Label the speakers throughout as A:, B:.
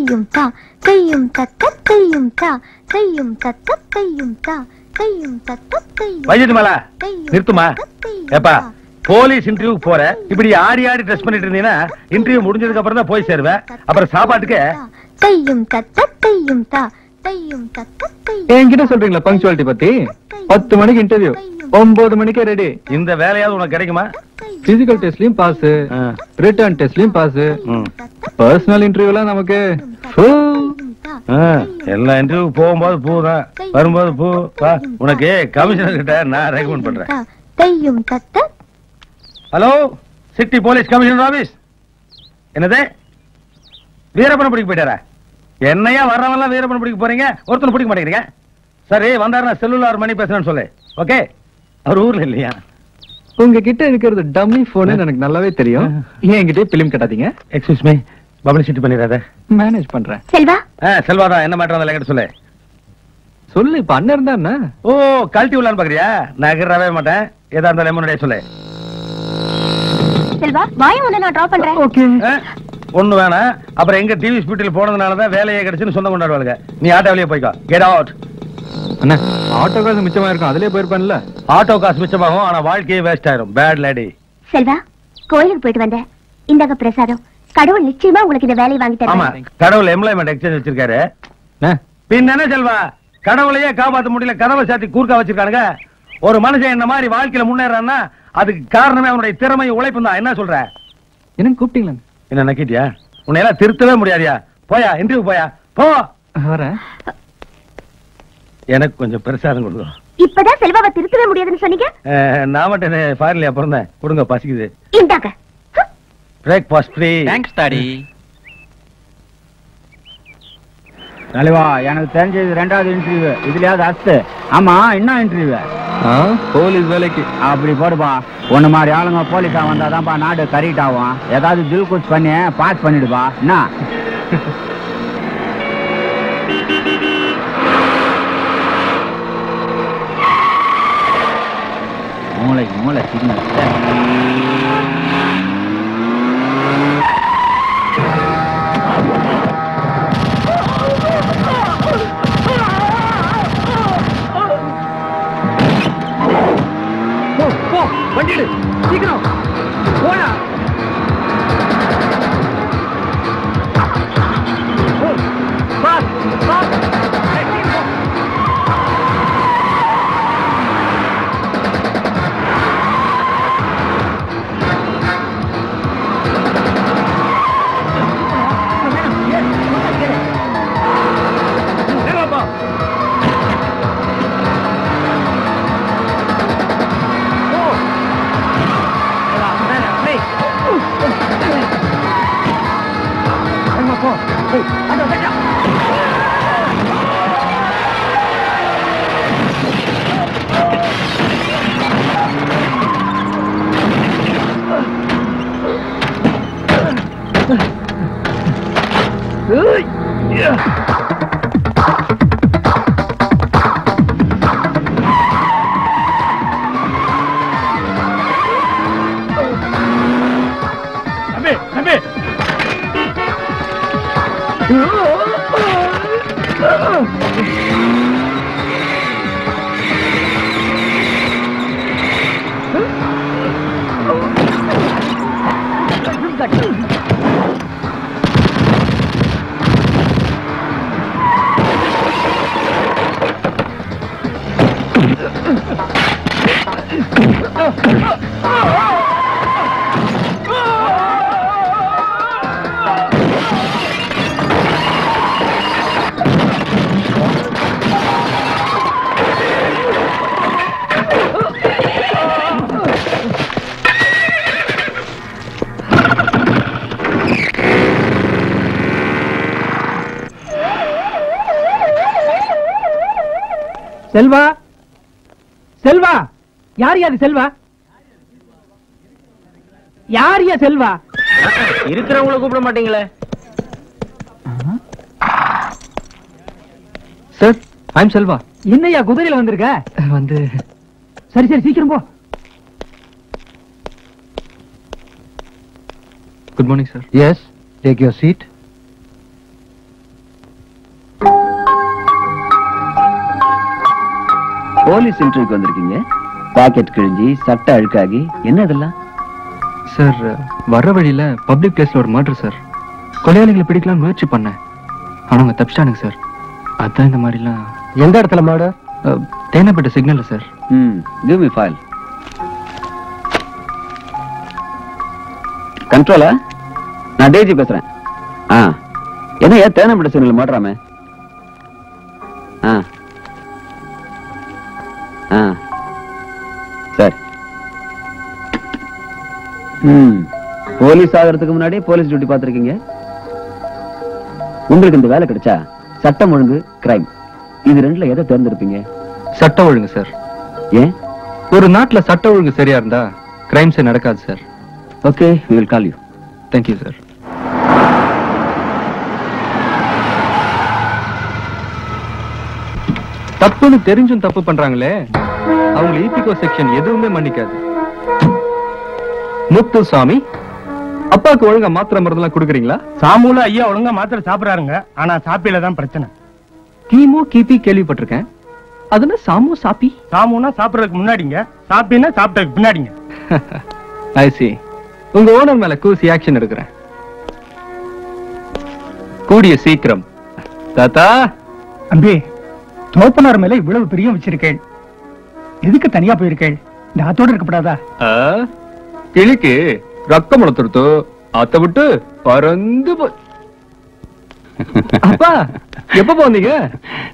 A: தையும் தா தையும் தத்த தையும் தா தையும் தத்த தையும் தா தையும் தத்த தையும்.
B: வைஜயமாலா நிறுத்துமா? ஏப்பா போலீஸ் இன்டர்வியூக்கு போற இப்படி ஆடி ஆடி ட்ரெஸ் பண்ணிட்டு இருந்தீங்கன்னா இன்டர்வியூ முடிஞ்சதுக்கு அப்புறம் தான் போய் சேருவேன். அப்புறம் சாப்பாட்டுக்கு
A: தையும் தத்த தையும் தா தையும் தத்த தையும்.
C: என்கிட்ட சொல்றீங்களா பங்க்சுவாலிட்டி பத்தி? 10 மணிக்கு இன்டர்வியூ, 9 மணிக்கே ரெடி.
B: இந்த வேலையாவது உனக்கு கிடைக்குமா?
C: பிசிக்கல் டெஸ்ட்லயும் பாஸ், ரிட்டர்ன் டெஸ்ட்லயும் பாஸ், பர்சனல் இன்டர்வியூலாம் நமக்கு
B: எல்லா இன்டர்வியூ போகும்போது பூ தான், வரும்போது பூ. உனக்கு கமிஷனர் கிட்ட நான் ரெக்கமெண்ட் பண்றேன்.
A: தையும் தத்த.
B: Hello, city police commissioner office. என்னது வீரப்பன பிடிக்க போயிட்டாரா? என்னையா வர்றவெல்லாம் வீரப்பன பிடிக்க போறீங்க, ஒருத்தனை பிடிக்க மாட்டேங்கிறீங்க. சரி வந்தாருன்னா செல்லுலார் மணி பேசுறேன்னு சொல்லு. ஓகே, அவர் ஊர்ல இல்லையா?
C: உங்ககிட்ட இருக்கிறது டம்மி போன் எனக்கு நல்லாவே தெரியும். என்கிட்ட பிலிம் கட்டாதீங்க.
B: எக்ஸ்கியூஸ் மீ, பப்ளிசிட்டி பண்ணிடாத.
C: மேனேஜ் பண்றேன்.
A: செல்வா.
B: செல்வாதா, என்ன மேட்டர் வந்தால என்கிட்ட சொல்லு.
C: சொல்லு, இப்ப அண்ணன் இருந்தா என்ன?
B: ஓ, கழட்டி விடலான்னு பாக்குறியா? நகரவே மாட்டேன், ஏதா இருந்தாலும் முன்னாடியே சொல்லு.
A: செல்வா, வாயும் வந்து நான் டிராப் பண்றேன்.
C: ஓகே.
B: ஒண்ணு வேணாம். அப்புறம் எங்க டிவி ஸ்பீட்டில் போனதுனாலதான் வேலையே கிடைச்சுன்னு சொந்தம் கொண்டாடுவாங்க. நீ ஆட்டோ வழியே போய்க்கோ. Get out.
C: அண்ணா, ஆட்டோ காசு மிச்சமா இருக்கும், அதுலயே போயிருப்பான்ல.
B: ஆட்டோ காசு மிச்சமாகும், ஆனா வாழ்க்கையே வேஸ்ட் ஆயிரும். Bad lady.
A: செல்வா, கோயிலுக்கு போயிட்டு வந்தேன். இந்தாங்க பிரசாதம். கடவுள் நிச்சயமா உங்களுக்கு இந்த வேலையை வாங்கி தருவார்.
B: ஆமா, கடவுள் எம்ப்ளாய்மெண்ட் எக்ஸ்சேஞ்ச் வச்சிருக்காரு. பின்ன என்ன செல்வா, கடவுளையே காப்பாத்த முடியல, கதவை சாத்தி கூர்க்கா வச்சிருக்கானுங்க. ஒரு மனுஷன் என்ன மாதிரி வாழ்க்கையில முன்னேறான்னா அதுக்கு காரணமே அவனுடைய திறமை உழைப்பு தான். என்ன சொல்ற?
C: என்ன கூப்பிட்டீங்களா?
B: என்ன நக்கிட்டியா? உன்னை எல்லாம் திருத்தவே முடியாதியா? போயா, இன்டர்வியூ போயா, போ.
C: வரேன்.
B: எனக்கு கொஞ்சம் பிரசாதம் கொடுங்க.
A: இப்பதான் செல்வாவை திருத்தவே முடியாதுன்னு சொன்னீங்க.
B: நான் மட்டும் ஃபாரின்லயா பிறந்தேன்? கொடுங்க, பசிக்குது.
A: இந்தாங்க.
B: Breakfast free.
D: Thanks daddy.
E: தலைவா, எனக்கு தெரிஞ்சது 2வது இன்டர்வியூ. இதுலயாவது அஸ்து. ஆமா, என்ன இன்டர்வியூ?
C: போலீஸ் வேலைக்கு.
E: அப்படி போடுப்பா. ஒண்ணு மாதிரி ஆளுங்க போலீஸா வந்தாதான்ப்பா நாடு கரெக்ட் ஆகும். ஏதாவது தில் குச் பண்ணி பாஸ் பண்ணிடுப்பா. என்ன மூளைக்கு மூளை சிக்னல்.
C: வண்டிடு, சீக்கிரம் போடா.
E: செல்வா, செல்வா, யார் யாது செல்வா? யார் யா செல்வா?
D: இருக்கிறவங்கள கூப்பிட மாட்டீங்களே.
C: Sir, I am Selva.
E: என்னையா குதிரையில வந்திருக்க?
C: வந்து
E: சரி சரி, சீக்கிரம் போ.
C: Good morning sir.
E: Yes, take your seat. Police இன்டர்வியூக்கு வந்திருக்கீங்க. பாக்கெட் கிழிஞ்சி சட்டை அழுக்காகி என்ன இதெல்லாம்?
C: சார் வர்ற வழியில பப்ளிக் பிளேஸ்ல ஒரு மர்டர் சார். கொலையாளிகளை பிடிக்கலாம் முயற்சி பண்ணேன். ஆனா அவங்க தப்பிச்சிட்டானுங்க சார். அதான் இந்த மாதிரிலாம்.
B: எந்த இடத்துல மர்டர்?
C: தேனப்பட்ட சிக்னல்ல சார்.
E: Give me file. கண்ட்ரோலா? நான் டேஜி பேசுறேன். என்ன தேனப்பட்ட சிக்னல் மாட்றாமே? சரி. போலீஸ் ஆகிறதுக்கு முன்னாடி போலீஸ் டியூட்டி பார்த்திருக்கீங்க. உங்களுக்கு இந்த வேலை கிடைச்சா சட்டம் ஒழுங்கு, கிரைம், இது ரெண்டுல எதை தேர்ந்தெடுப்பீங்க?
C: சட்டம் ஒழுங்கு சார்.
E: ஏன்?
C: ஒரு நாட்டுல சட்ட ஒழுங்கு சரியா இருந்தா கிரைம்ஸே நடக்காது sir.
E: Okay, we will call you.
C: Thank you sir. தப்புன்னு தெரிஞ்சும் தப்பு பண்றாங்களே, அவங்க ஈபிகோ செக்ஷன் எதுவுமே மன்னிக்காது. முத்துசாமி, அப்பாவுக்கு ஒழுங்கா மாத்திரை மருந்தெல்லாம் கொடுக்குறீங்களா?
B: சாமுல ஐயா ஒழுங்கா மாத்திரை சாப்பிடுறாருங்க. ஆனா சாப்பியில தான் பிரச்சனை.
C: கீமோ கிபி கேள்விப்பட்டிருக்கேன். அதுனா சாமு சாப்பி?
B: சாமுனா சாப்பிடறதுக்கு முன்னாடிங்க, சாப்பினா சாப்பிட்டதுக்கு பின்னாடிங்க.
C: I see. உங்க ஓனர் மேல கூசி ஆக்ஷன் எடுக்கிறேன். கூடிய சீக்கிரம். தாத்தா
B: அம்பி, தோப்பனார் மேல இவ்வளவு பிரியம் வச்சிருக்கேன், எதுக்கு தனியா போயிருக்கேன்? இந்த ஆத்தோட இருக்கப்படாதா?
C: கிளிக்கு ரக்கம் முளத்துடுத்து ஆத்த விட்டு பறந்து அப்பா எப்ப போனீங்க?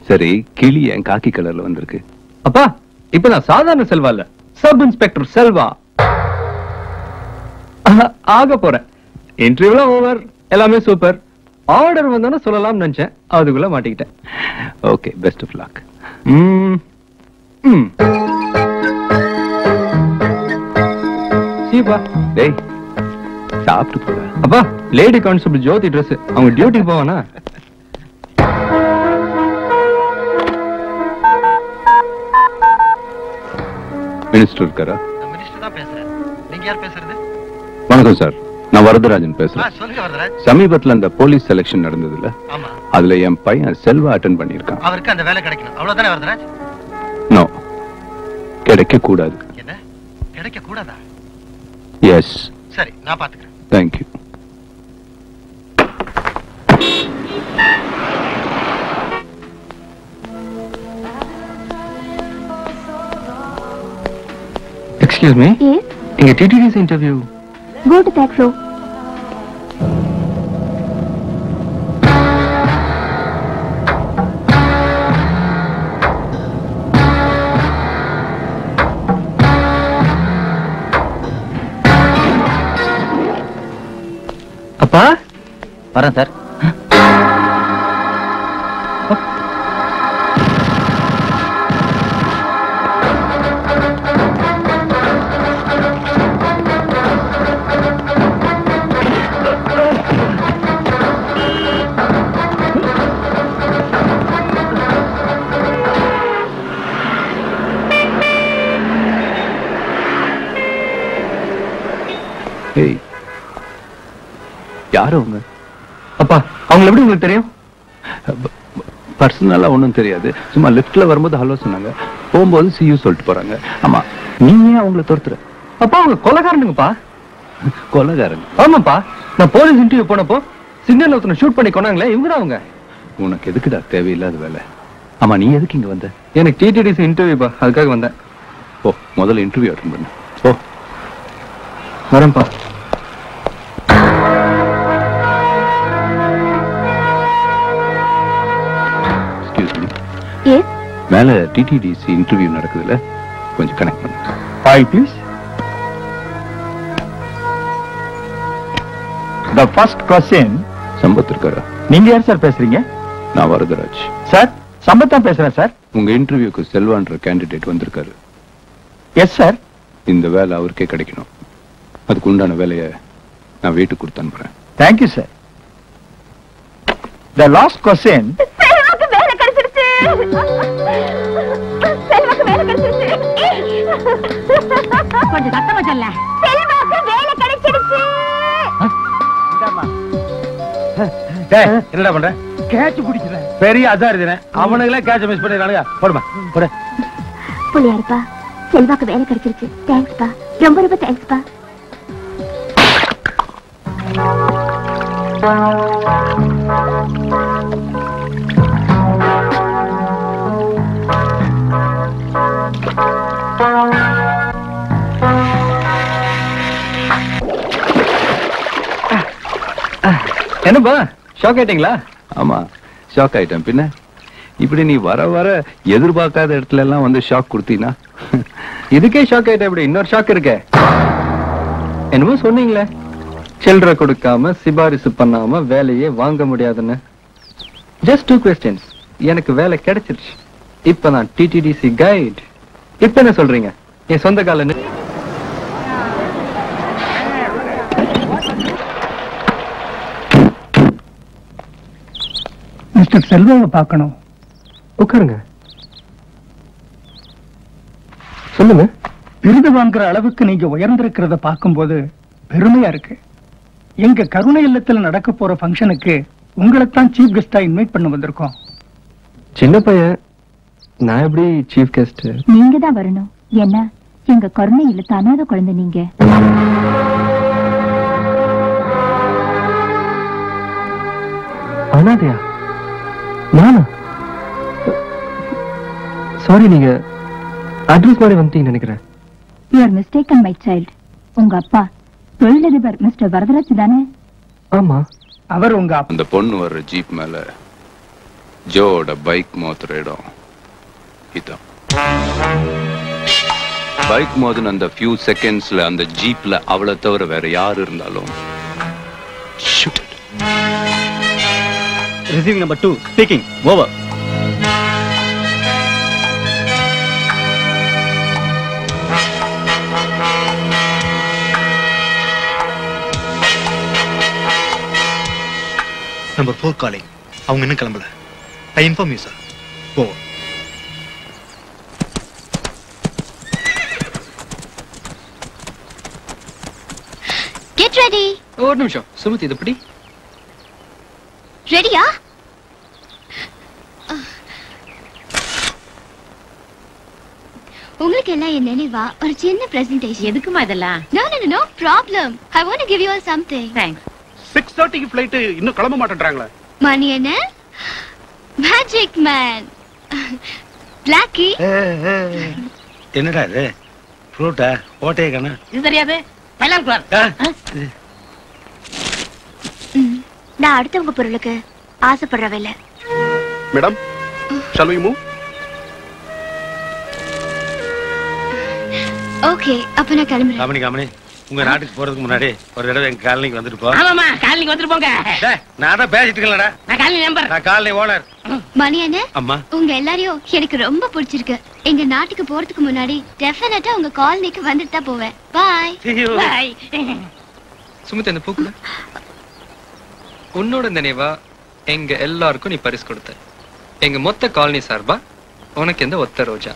F: சரி, கிளி என் காக்கி கலர்ல வந்திருக்கு.
C: அப்பா இப்ப நான் சாதாரண செல்வா இல்ல, சப் இன்ஸ்பெக்டர் செல்வா ஆக போறேன். இன்டர்வியூல ஓவர், எல்லாமே சூப்பர். ஆர்டர் வந்தானே சொல்லலாம் நினைச்சேன், அதுக்குள்ள மாட்டிக்கிட்டேன்.
F: Okay, best of luck.
C: சீப்பா
F: டேய், சாப்பிட்டு போற.
C: அப்பா லேடி கான்ஸ்டபிள் ஜோதி ட்ரெஸ், அவங்க டியூட்டி போவானா?
F: மினிஸ்டர் இருக்காரா?
G: மினிஸ்டர் தான் பேசுறேன். நீங்க யார் பேசுறது?
F: வணக்கம் சார், நான் வரதராஜன் பேசுறேன்.
G: சொல்லுங்க வரதராஜ்.
F: சமீபத்துல அந்த போலீஸ் செலக்ஷன் நடந்ததுல,
G: ஆமா,
F: அதுல என் பையன் செல்வா அட்டெண்ட் பண்ணிருக்கான்.
G: அவருக்கு அந்த வேலை கிடைக்கணும், அவ்வளவுதானே வரதராஜ்?
F: நோ, கிடைக்க கூடாது.
G: என்ன கிடைக்க கூடாதா?
F: எஸ்.
G: சரி, நான் பாத்துக்கிறேன்.
F: தேங்க்யூ.
C: Excuse me?
A: Yes.
C: இங்க TTD's interview.
A: Go to back row.
C: அப்பா
E: வரேன் சார்.
F: ஏய், யாரு அவங்க?
C: அப்பா அவங்க எப்படி உங்களுக்கு தெரியும்?
F: பர்சனலா ஒண்ணும் தெரியாது, சும்மா லிஃப்ட்ல வரும்போது ஹலோ சொன்னாங்க, போகும்போது see you சொல்லிட்டு போறாங்க. ஆமா, நீ ஏன் அவங்கள துரத்துற?
C: அப்பா அவங்க கொலைகாரனுங்கப்பா.
F: கொலைகாரன்?
C: ஆமாப்பா, நான் போலீஸ் இன்டர்வியூ போனப்போ சிக்னல் ஒருத்தனை ஷூட் பண்ணி கொண்டாங்களே, இவங்க தான் அவங்க.
F: உனக்கு எதுக்குடா தேவையில்லாத வேலை? ஆமா, நீ எதுக்கு இங்க வந்த?
C: எனக்கு TTD's இன்டர்வியூப்பா, அதுக்காக வந்தேன்.
F: போ, முதல்ல இன்டர்வியூ அட்டெண்ட் பண்ணு. போ.
C: வரேன்ப்பா.
F: Excuse me.
A: Yes.
F: மேல TTDC இன்டர்வியூ நடக்குதுல, கொஞ்சம் கனெக்ட் பண்ணு.
B: Hi, please. The first question.
F: Sampath இருக்காரா?
B: நீங்க யார் சார் பேசுறீங்க?
F: நான் வரதராஜ்.
B: சார், சம்பத் தான் பேசுறேன் சார்.
F: உங்க இன்டர்வியூக்கு செல்வான்ற கேண்டிடேட் வந்திருக்காரு.
B: Yes sir.
F: இந்த வேலை அவருக்கே கிடைக்கணும். அதுக்கு உண்டான வேலையை நான் வீட்டுக்கு கொடுத்து அனுப்புறேன்.
B: Thank you, sir. The last question.
A: செல்வாக்கு வேலை கிடைச்சிருச்சு. செல்வாக்கு வேலை கிடைச்சிருச்சு. கொஞ்சம் சத்தமா சொல்ல. செல்வாக்கு வேலை கிடைச்சிருச்சு.
B: டேய், என்னடா பண்ற? கேட்ச் பிடிக்கிறேன். பெரிய அசார் இதுனே. அவனுங்களே கேட்ச் மிஸ் பண்ணிடுறானுங்க. போடுமா, போடு.
A: புள்ளியாருப்பா, செல்வாக்கு வேலை கிடைச்சிருச்சு. தேங்க்ஸ்பா, ரொம்ப ரொம்ப தேங்க்ஸ்பா.
C: என்னப்பா ஷாக் ஆயிட்டீங்களா?
F: ஆமா, ஷாக் ஆயிட்டேன். பின்ன இப்படி நீ வர வர எதிர்பார்க்காத இடத்துல எல்லாம் வந்து ஷாக் கொடுத்தீனா?
C: இதுக்கே ஷாக் ஆயிட்டேன். இப்படி இன்னொரு ஷாக் இருக்கே. என்னமோ சொன்னீங்களே, சில்லறை கொடுக்காம சிபாரிசு பண்ணாம வேலையே வாங்க முடியாதுன்னு. Just 2 questions. எனக்கு வேலை கிடைச்சிருச்சு. இப்ப நான் டிடிடிசி கைட். இப்ப என்ன சொல்றீங்க? என் சொந்த கால
H: மிஸ்டர் செல்வாவை பார்க்கணும்.
C: உட்காருங்க. சொல்லுங்க.
H: விருது வாங்குற அளவுக்கு நீங்க உயர்ந்திருக்கிறத பார்க்கும்போது பெருமையா இருக்கு. எங்க கருணை இல்லத்துல நடக்க போற ஃபங்க்ஷனுக்கு உங்களைத்தான் சீஃப் கெஸ்டா இன்வைட் பண்ண வந்திருக்கோம்.
C: சின்ன பையன், நான் எப்படி சீஃப் கெஸ்ட்?
A: நீங்க தான் வரணும். என்ன, எங்க கருணை இல்ல அனாதை குழந்தை நீங்க.
C: அனாதையா? நானா? சாரி, நீங்க அட்ரஸ் மாதிரி வந்துட்டீங்கன்னு நினைக்கிறேன்.
A: You are mistaken my child. உங்க அப்பா தொழிலதிபர் மிஸ்டர் வரதராஜ் தானே?
C: ஆமா.
H: அவர் உங்க
F: அந்த பொண்ணு வர்ற ஜீப் மேல ஜோட பைக் மோத்துற இடம் இதான். பைக் மோதின அந்த ஃபியூ செகண்ட்ஸ்ல அந்த ஜீப்ல அவளை தவிர வேற யாரு இருந்தாலும் shoot it.
B: Receiving number 2 speaking. Over.
G: Number 4 calling. அவங்க இன்னும் கிளம்பல. I inform you, sir. Over.
A: Get ready.
C: ஒரு நிமிஷம் சுமதி, இது எப்படி?
A: ரெடியா? உங்களுக்கு எல்லாம் என் நினைவா ஒரு சின்ன பிரசன்டேஷன்.
I: எதுக்குமா இதெல்லாம்?
A: No problem. I want to give you all something.
I: Thanks.
B: 6:30 க்கு ஃளைட் இன்னும் கிளம்ப மாட்டேன்றாங்களே.
A: மணி என்ன? Magic man. Blackie.
B: என்னடா இது? ஃப்ரூட்டா? ஓட்டையே காணா.
I: இது தெரியாது. பைலான் குளார்.
A: நான் அடுத்தவங்க பொருளுக்கு ஆசைப்படுறவில்லை.
B: Madam, shall we move?
A: Okay, அப்ப நான் கிளம்புறேன்.
B: காமனி, உங்க நாட்டுக்கு போறதுக்கு முன்னாடி ஒரு தடவை எங்க காலனிக்கு வந்துட்டு போ.
I: ஆமாமா, காலனிக்கு வந்துட்டு போங்க.
B: நான் தான் பேசிட்டு இருக்கேன்டா.
I: நான் காலனி நம்பர்.
B: நான் காலனி ஓனர்.
A: மணி என்ன?
B: அம்மா,
A: உங்க எல்லாரையும் எனக்கு ரொம்ப பிடிச்சிருக்கு. எங்க நாட்டுக்கு போறதுக்கு முன்னாடி டெஃபினட்டா உங்க காலனிக்கு வந்துட்டு தான் போவேன். பை.
I: பை.
C: சுமதி, அந்த பூக்குல உன்னோட நினைவா எங்க எல்லாருக்கும் நீ பரிசு கொடுத்த. எங்க மொத்த காலனி சார்பா உனக்கு எந்த ஒத்த ரோஜா.